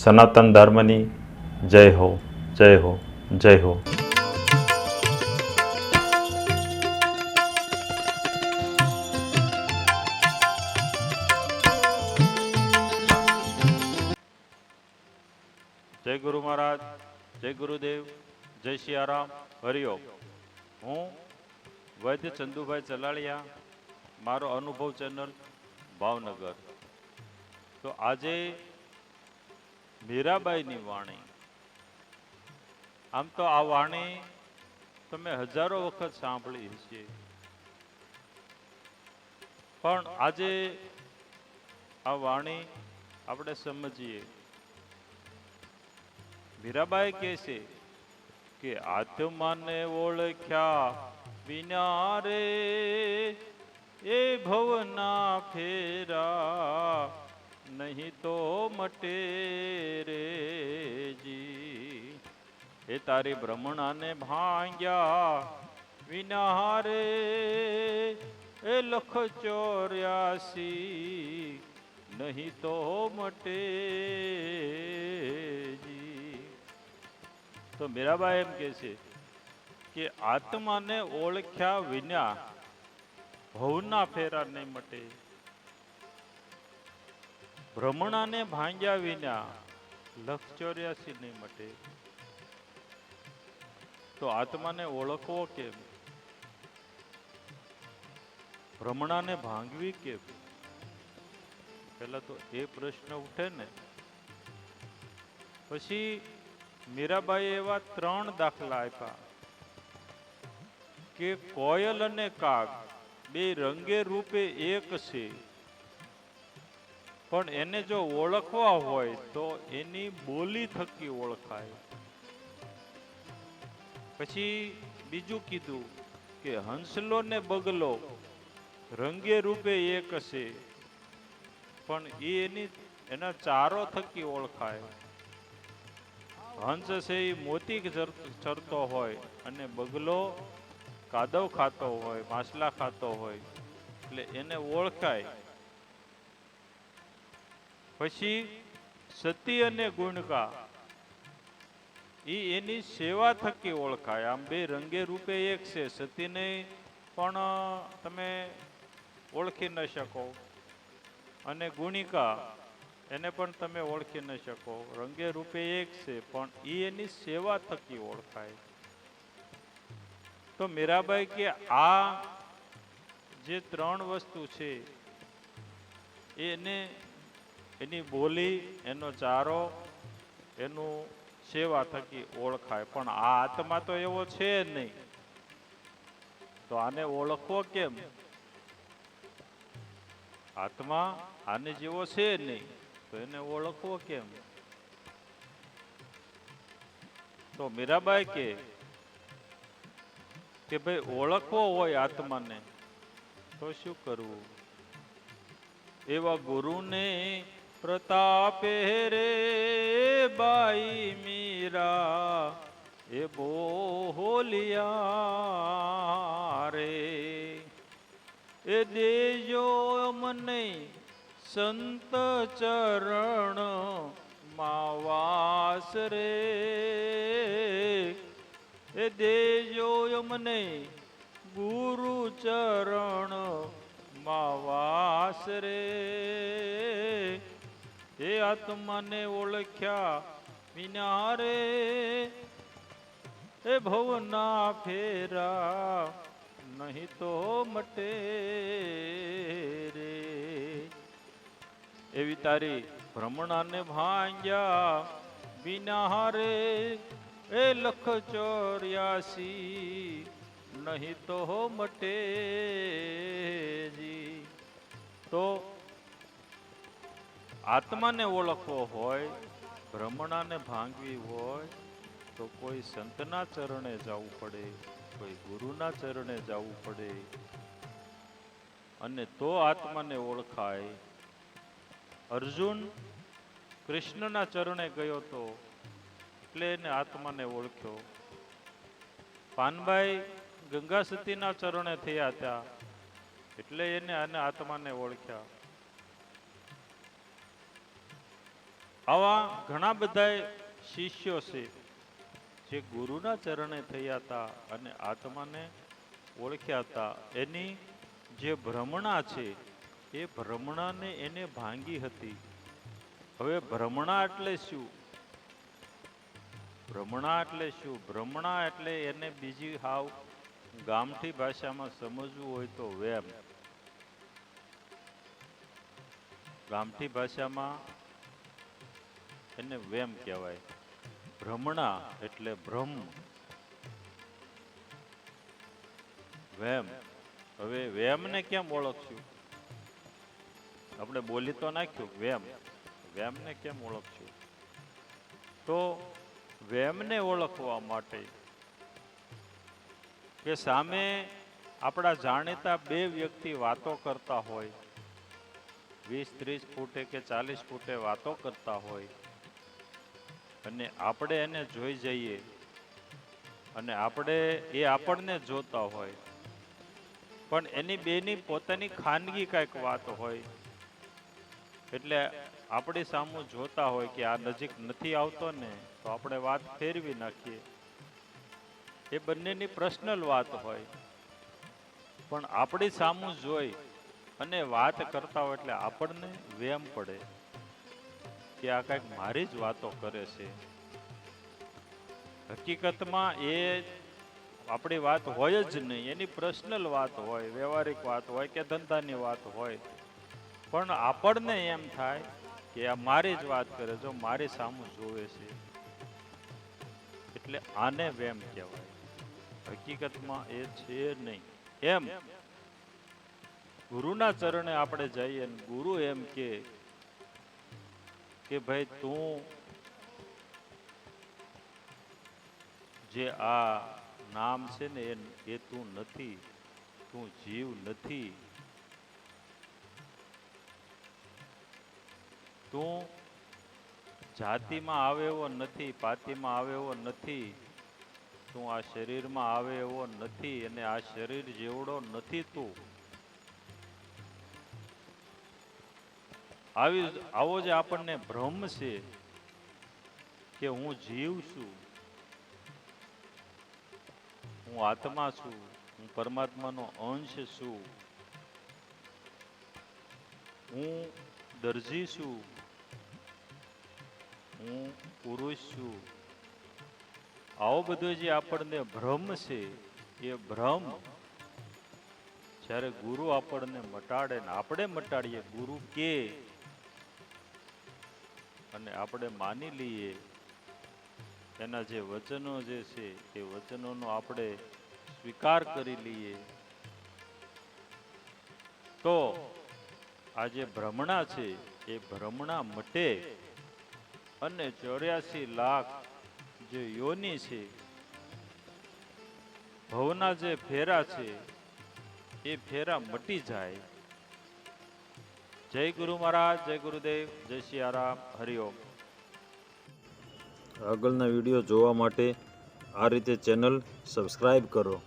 સનાતન ધર્મની જય હો, જય હો, જય હો. જય ગુરુ મહારાજ, જય ગુરુદેવ, જય સિયારામ, હરિઓમ. હું વૈદ્ય ચંદુભાઈ ચલાળિયા, મારો અનુભવ ચેનલ ભાવનગર. તો આજે મીરાબાઈની વાણી, આમ તો આ વાણી તમે હજારો વખત સાંભળી હશે, પણ આજે આ વાણી આપણે સમજીએ. મીરાબાઈ કહે છે કે આત્માને ઓળખ્યા વિના રે એ ભવના ફેરા નહીં તો મટે રે જી. એ તારી ભ્રમણાને ભાંગ્યા વિના રે એ 184 નહીં તો મટે જી. તો મીરાબાઈ એમ કહે છે કે આત્માને ઓળખ્યા વિના ભવના ફેરા નહીં મટે, ભ્રમણાને ભાંગ્યા વિના 184 નહીં મટે. તો આત્માને ઓળખવો કેમ? ભ્રમણાને ભાંગવી કેમ? પેલા તો એ પ્રશ્ન ઉઠે ને. પછી મીરાબાઈએ એવા 3 દાખલા આપ્યા કે કોયલ અને કાગ બે રંગે રૂપે એક છે, પણ એને જો ઓળખવા હોય તો એની બોલી થકી ઓળખાય. પછી બીજું કીધું કે હંસલો ને બગલો રંગે રૂપે એક છે, પણ એના ચારો થકી ઓળખાય. હંસ છે એ મોતી ચરતો હોય અને બગલો કાદવ ખાતો હોય, માછલા ખાતો હોય, એટલે એને ઓળખાય. પછી સતી અને ગુણકા એની સેવા થકી ઓળખાય. આમ બે રંગે રૂપે એક છે. સતીને પણ તમે ઓળખી ન શકો અને ગુણિકા એને પણ તમે ઓળખી ન શકો. રંગે રૂપે એક છે, પણ એની સેવા થકી ઓળખાય. તો મીરાબાઈ કે આ જે 3 વસ્તુ છે એની બોલી, એનો ચારો, એનું સેવા થકી ઓળખાય. પણ આ આત્મા તો એવો છે નહીં, તો આને ઓળખવો કેમ? આત્મા આને જેવો છે નહીં, તો એને ઓળખવો કેમ? તો મીરાબાઈ કે ભાઈ ઓળખવો હોય આત્માને તો શું કરવું? એવા ગુરુને પ્રતાપે રે બાઈ મીરા એ બોલિયા રે એ દેજો મને સંત ચરણ માવાસ રે એ દેજો મને ગુરુ ચરણ માવાસ રે એ આત્માને ઓળખ્યા વિના રે એ ભવના ફેરા નહીં તો મટે રે. એવી તારી ભ્રમણાને ભાંગ્યા વિના રે એ 184 નહીં તો મટે જી. તો આત્માને ઓળખવો હોય, ભ્રમણાને ભાંગવી હોય તો કોઈ સંતના ચરણે જવું પડે, કોઈ ગુરુના ચરણે જવું પડે, અને તો આત્માને ઓળખાય. અર્જુન કૃષ્ણના ચરણે ગયો તો એટલે એને આત્માને ઓળખ્યો. પાનબાઈ ગંગા સતીના ચરણે થયા હતા એટલે એને આત્માને ઓળખ્યા. આવા ઘણા બધા શિષ્યો છે જે ગુરુના ચરણે થયા હતા અને આત્માને ઓળખ્યા હતા. એની જે ભ્રમણા છે એ ભ્રમણાને એને ભાંગી હતી. હવે ભ્રમણા એટલે શું? ભ્રમણા એટલે શું? ભ્રમણા એટલે એને બીજી હાવ ગામઠી ભાષામાં સમજવું હોય તો વેમ. ગામઠી ભાષામાં એને વેમ કહેવાય. ભ્રમણા એટલે ભ્રમ, વેમ. હવે વેમને કેમ ઓળખશું? આપણે બોલી તો નાખ્યું વેમ, વેમને કેમ ઓળખશું? તો વેમને ઓળખવા માટે કે સામે આપણા જાણીતા બે વ્યક્તિ વાતો કરતા હોય, 20-30 ફૂટે કે 40 ફૂટે વાતો કરતા હોય, અને આપણે એને જોઈ જઈએ અને એ આપણને જોતા હોય, પણ એની બેની પોતાની ખાનગી કાંઈક વાત હોય, એટલે આપણી સામું જોતા હોય કે આ નજીક નથી આવતો ને, તો આપણે વાત ફેરવી નાખીએ. એ બંનેની પર્સનલ વાત હોય, પણ આપણી સામું જોઈ અને વાત કરતા હોય એટલે આપણને વેમ પડે કે આ કંઈક મારી જ વાતો કરે છે. હકીકતમાં એ આપણી વાત હોય જ નહીં, એની પર્સનલ વાત હોય, વ્યવહારિક વાત હોય કે ધંધાની વાત હોય, પણ આપણને એમ થાય કે આ મારી જ વાત કરે, જો મારી સામું જોવે છે, એટલે આને વેમ કહેવાય. હકીકતમાં એ છે નહીં. એમ ગુરુના ચરણે આપણે જઈએ ને ગુરુ એમ કે ભાઈ તું જે આ નામ છે ને એ તું નથી, તું જીવ નથી, તું જાતિમાં આવે એવો નથી, પાતિમાં આવે એવો નથી, તું આ શરીરમાં આવે એવો નથી, અને આ શરીર જેવડો નથી તું. આવો જે આપણને ભ્રમ છે કે હું જીવ છું, હું આત્મા છું, હું પરમાત્માનો અંશ છું, હું દરજી છું, હું પુરુષ છું, આવો બધો જે આપણને ભ્રમ છે, એ ભ્રમ જ્યારે ગુરુ આપણને મટાડે ને આપણે મટાડીએ, ગુરુ કે અને આપણે માની લઈએ, એના જે વચનો જે છે એ વચનોનો આપણે સ્વીકાર કરી લઈએ, તો આ જે ભ્રમણા છે એ ભ્રમણા મટે અને 84 લાખ જે યોની છે, ભવના જે ફેરા છે એ ફેરા મટી જાય. જય ગુરુ મહારાજ, જય ગુરુદેવ, જય સિયારામ, હરિઓમ. આગળના વિડીયો જોવા માટે આ રીતે ચેનલ સબસ્ક્રાઈબ કરો.